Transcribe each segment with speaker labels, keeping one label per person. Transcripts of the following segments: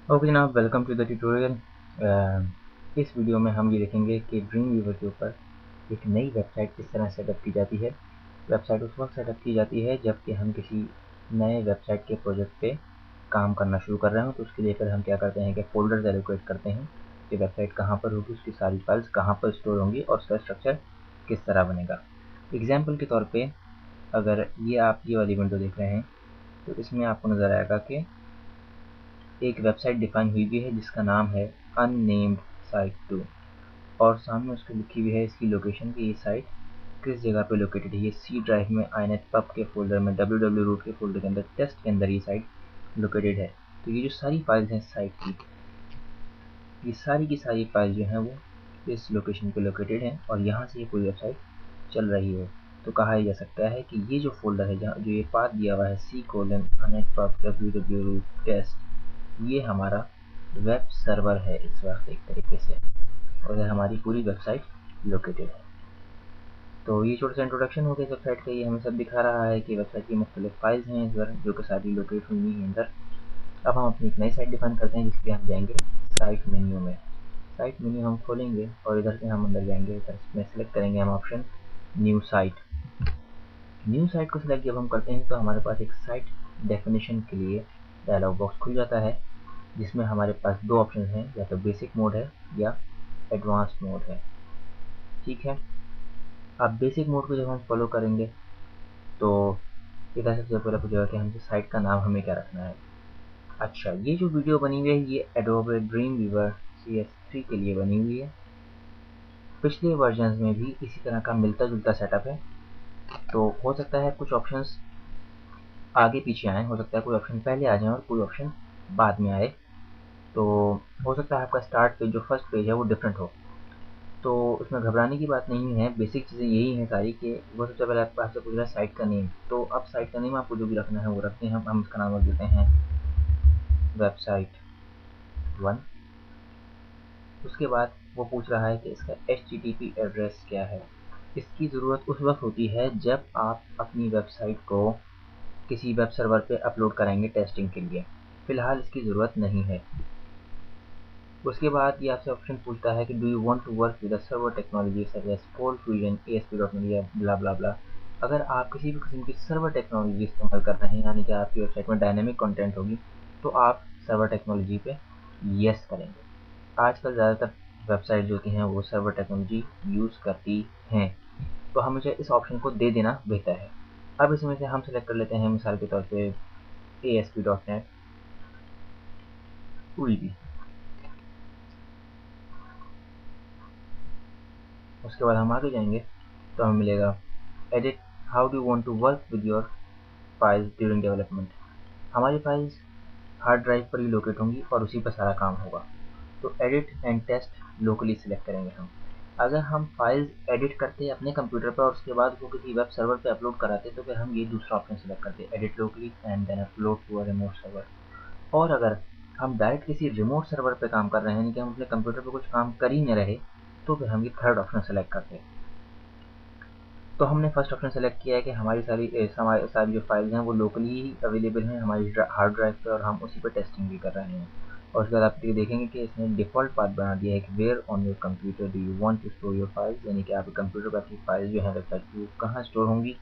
Speaker 1: Okay जनाब, welcome to the tutorial. इस video में हम ये देखेंगे कि ड्रीम वीवर के ऊपर एक नई वेबसाइट किस तरह सेटअप की जाती है। वेबसाइट उस वक्त सेटअप की जाती है जबकि हम किसी नए वेबसाइट के प्रोजेक्ट पे काम करना शुरू कर रहे हो। तो उसके लिए फिर हम क्या करते हैं कि फोल्डर्स एलोकेट करते हैं कि वेबसाइट कहाँ पर होगी, उसकी सारी फाइल्स कहाँ पर स्टोर होंगी और उसका स्ट्रक्चर किस तरह बनेगा। एग्जाम्पल के तौर पर अगर आप ये वाली विंडो देख रहे हैं तो इसमें आपको नज़र आएगा कि एक वेबसाइट डिफाइन हुई भी है जिसका नाम है अननेम्ड साइट 2 और सामने उसके लिखी हुई है इसकी लोकेशन की ये साइट किस जगह पे लोकेटेड है। ये सी ड्राइव में inetpub के फोल्डर में www रूट के फोल्डर के अंदर टेस्ट के अंदर ये साइट लोकेटेड है। तो ये जो सारी फाइल्स हैं साइट की, ये सारी की सारी फाइल जो हैं वो इस लोकेशन पे लोकेटेड हैं और यहाँ से ये पूरी वेबसाइट चल रही है। तो कहा जा सकता है कि ये जो फोल्डर है जहाँ जो ये पाथ दिया हुआ है c:inetpub www रूट टेस्ट, ये हमारा वेब सर्वर है इस वक्त एक तरीके से, और ये हमारी पूरी वेबसाइट लोकेटेड है। तो ये छोटा सा इंट्रोडक्शन हो गया वेबसाइट का। ये हमें सब दिखा रहा है कि वेबसाइट की मुख्तलिफ फाइल्स हैं इस पर जो कि सारी लोकेट हुई हैं अंदर। अब हम अपनी एक नई साइट डिफाइन करते हैं जिसके लिए हम जाएंगे साइट मेन्यू में। साइट मेन्यू हम खोलेंगे और इधर से हम अंदर जाएंगे, इधर में सेलेक्ट करेंगे हम option new site. New site को सिलेक्ट जब हम करते हैं तो हमारे पास एक साइट डेफिनेशन के लिए डायलॉग बॉक्स खुल जाता है जिसमें हमारे पास दो ऑप्शन हैं, या तो बेसिक मोड है या एडवांस मोड है। ठीक है, अब बेसिक मोड को जब हम फॉलो करेंगे तो इधर सबसे पहले पूछेगा कि हमसे साइट का नाम हमें क्या रखना है। अच्छा, ये जो वीडियो बनी हुई है ये एडोबे ड्रीम वीवर CS3 के लिए बनी हुई है। पिछले वर्जन में भी इसी तरह का मिलता जुलता सेटअप है। तो हो सकता है कुछ ऑप्शंस आगे पीछे आए, हो सकता है कोई ऑप्शन पहले आ जाए और कोई ऑप्शन बाद में आए। तो हो सकता है आपका स्टार्ट पेज जो फर्स्ट पेज है वो डिफरेंट हो, तो उसमें घबराने की बात नहीं है। बेसिक चीज़ें यही हैं सारी कि वो सबसे पहले आपसे पूछ रहा है साइट का नेम। तो अब साइट का नेम आपको जो भी रखना है वो रखते हैं। हम इसका नाम रख देते हैं वेबसाइट 1। उसके बाद वो पूछ रहा है कि इसका HTTP एड्रेस क्या है। इसकी ज़रूरत उस वक्त होती है जब आप अपनी वेबसाइट को किसी वेब सर्वर पे अपलोड कराएंगे टेस्टिंग के लिए। फ़िलहाल इसकी ज़रूरत नहीं है। उसके बाद ये आपसे ऑप्शन पूछता है कि do you want to work with a server technology such as cold fusion ASP.NET या ब्ला ब्ला ब्ला। अगर आप किसी भी किस्म की सर्वर टेक्नोलॉजी इस्तेमाल कर रहे हैं, यानी कि आपकी वेबसाइट में डायनेमिक कंटेंट होगी, तो आप सर्वर टेक्नोलॉजी पे यस करेंगे। आजकल ज़्यादातर वेबसाइट जो होती हैं वो सर्वर टेक्नोलॉजी यूज़ करती हैं, तो हमें इस ऑप्शन को दे देना बेहतर है। अब इसमें से हम सेलेक्ट कर लेते हैं मिसाल के तौर पे ASP.NET Ruby। उसके बाद हम आगे जाएंगे तो हमें मिलेगा edit how do want to work with your files during development. हमारी फाइल्स हार्ड ड्राइव पर ही लोकेट होंगी और उसी पर सारा काम होगा। तो edit and test locally select करेंगे हम। अगर हम फाइल्स एडिट करते अपने कंप्यूटर पर और उसके बाद वो किसी वेब सर्वर पे अपलोड कराते तो फिर हम ये दूसरा ऑप्शन सिलेक्ट करते, edit locally and then upload to a remote server. और अगर हम डायरेक्ट किसी रिमोट सर्वर पे काम कर रहे हैं, यानी कि हम अपने कंप्यूटर पर कुछ काम कर ही नहीं रहे, तो फिर हम ये थर्ड ऑप्शन सेलेक्ट करते हैं। तो हमने फर्स्ट ऑप्शन सेलेक्ट किया है कि हमारी सारी जो फाइल्स हैं वो लोकली ही अवेलेबल हैं हमारी हार्ड ड्राइव पे और हम उसी पर टेस्टिंग भी कर रहे हैं। और उसके बाद आप ये देखेंगे कि इसने डिफ़ॉल्ट पाथ बना दिया है कि where on your computer do you want to store your files, यानी कि आपके कंप्यूटर पर आपकी फाइल जो है वेबसाइट की वो कहाँ स्टोर होंगी।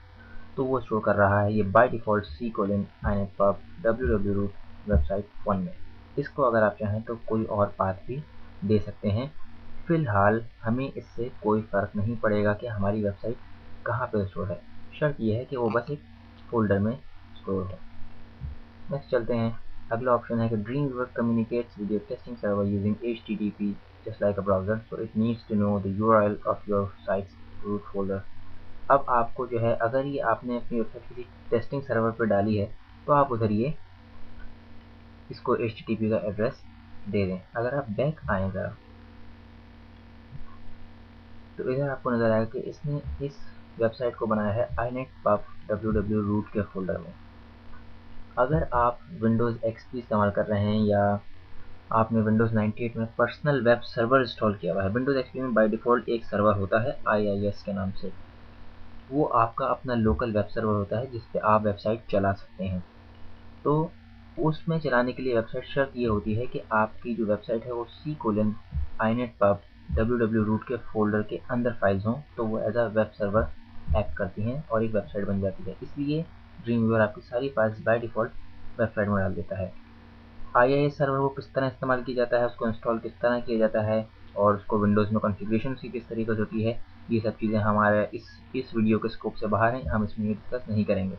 Speaker 1: तो वो स्टोर कर रहा है ये by default c:inetpub www root website 1 में। इसको अगर आप चाहें तो कोई और पाथ भी दे सकते हैं। फ़िलहाल हमें इससे कोई फ़र्क नहीं पड़ेगा कि हमारी वेबसाइट कहाँ पे स्टोर है, शर्त यह है कि वो बस एक फोल्डर में स्टोर हो। नेक्स्ट चलते हैं। अगला ऑप्शन है कि Dreamweaver communicates with your testing server using HTTP just like a browser, so it needs to know the URL of your site's root folder. अब आपको जो है अगर ये आपने अपनी वेबसाइट किसी टेस्टिंग सर्वर पर डाली है तो आप उधर ये इसको HTTP का एड्रेस दे दें। अगर आप बैक आएँ ज़रा तो इधर आपको नज़र आएगा कि इसने इस वेबसाइट को बनाया है inetpub www रूट के फोल्डर में। अगर आप विंडोज़ XP इस्तेमाल कर रहे हैं या आपने विंडोज़ 98 में पर्सनल वेब सर्वर इंस्टॉल किया हुआ है, विंडोज़ XP में बाय डिफ़ॉल्ट एक सर्वर होता है IIS के नाम से। वो आपका अपना लोकल वेब सर्वर होता है जिस पे आप वेबसाइट चला सकते हैं। तो उसमें चलाने के लिए वेबसाइट शर्त ये होती है कि आपकी जो वेबसाइट है वो c:/inetpub www root के फोल्डर के अंदर फाइल्स हों, तो वो as a web server act करती हैं और एक वेबसाइट बन जाती है। इसलिए ड्रीमवीवर आपकी सारी फाइल्स बाय डिफ़ॉल्ट वेबसाइट में डाल देता है। IIS सर्वर को किस तरह इस्तेमाल किया जाता है, उसको इंस्टॉल किस तरह किया जाता है और उसको विंडोज़ में कॉन्फ़िगरेशन उसकी किस तरीके से होती है, ये सब चीज़ें हमारे इस वीडियो के स्कोप से बाहर हैं, हम इसमें ये डिस्कस नहीं करेंगे।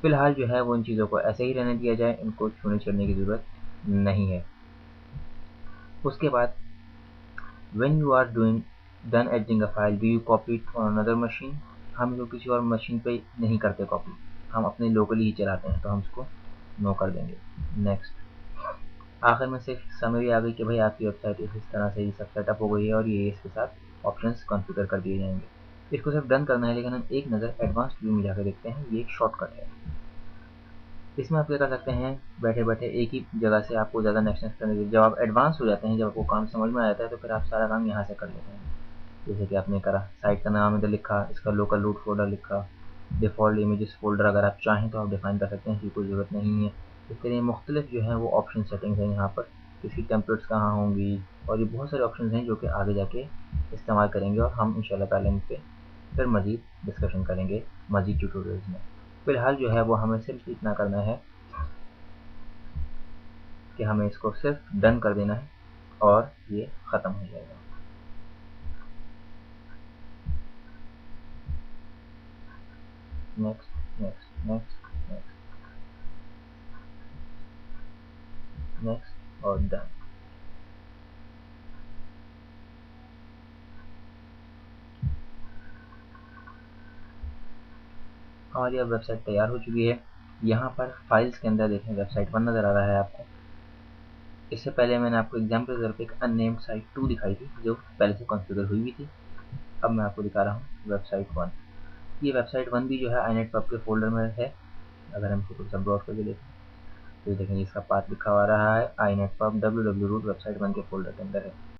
Speaker 1: फिलहाल जो है वो इन चीज़ों को ऐसे ही रहने दिया जाए, इनको छूने छेड़ने की ज़रूरत नहीं है। उसके बाद when you are done editing a file, do you copy it on another machine? हम इसको किसी और मशीन पे नहीं करते कॉपी, हम अपने लोकली ही चलाते हैं, तो हम इसको नो कर देंगे। नेक्स्ट, आखिर में सिर्फ समरी आ गई कि भाई आपकी वेबसाइट इस तरह से ये सब सेटअप हो गई है और ये इसके साथ ऑप्शंस कॉन्फ़िगर कर दिए जाएंगे। इसको सिर्फ डन करना है, लेकिन हम एक नज़र एडवांस व्यू में जाकर देखते हैं। ये एक शॉर्टकट है। इसमें आप क्या कर सकते हैं, बैठे बैठे एक ही जगह से आपको ज़्यादा नेक्स्ट करने की, जब आप एडवांस हो जाते हैं, जब आपको काम समझ में आ जाता है, तो फिर आप सारा काम यहाँ से कर लेते हैं। जैसे कि आपने करा, साइट का नाम इधर लिखा, इसका लोकल रूट फोल्डर लिखा, डिफ़ॉल्ट इमेजेस फोल्डर अगर आप चाहें तो आप डिफ़ाइन कर सकते हैं, इसकी कोई ज़रूरत नहीं है। इसके लिए मुख्तलिफ जो है वो ऑप्शन सेटिंग्स हैं यहाँ पर, इसकी टेम्पलेट्स कहाँ होंगी, और ये बहुत सारे ऑप्शन हैं जो कि आगे जाके इस्तेमाल करेंगे और हम इंशाल्लाह ताला इन पे फिर मज़ीद डिस्कशन करेंगे मज़ीद ट्यूटोरियल्स में। फिलहाल जो है वो हमें सिर्फ इतना करना है कि हमें इसको सिर्फ डन कर देना है और ये ख़त्म हो जाएगा। Next next next next next और डन। हमारी अब वेबसाइट तैयार हो चुकी है। यहाँ पर फाइल्स के अंदर देखें वेबसाइट 1 नज़र आ रहा है आपको। इससे पहले मैंने आपको एग्जाम्पल के तौर पे एक अननेम्ड साइट 2 दिखाई थी जो पहले से कॉन्फ़िगर हुई भी थी। अब मैं आपको दिखा रहा हूँ वेबसाइट 1। ये वेबसाइट 1 भी जो है inetpub के फोल्डर में है। अगर हम इसको सब ब्राउज करके देखें तो देखेंगे इसका पाथ लिखा हुआ रहा है inetpub www root वेबसाइट 1 के फोल्डर के अंदर है।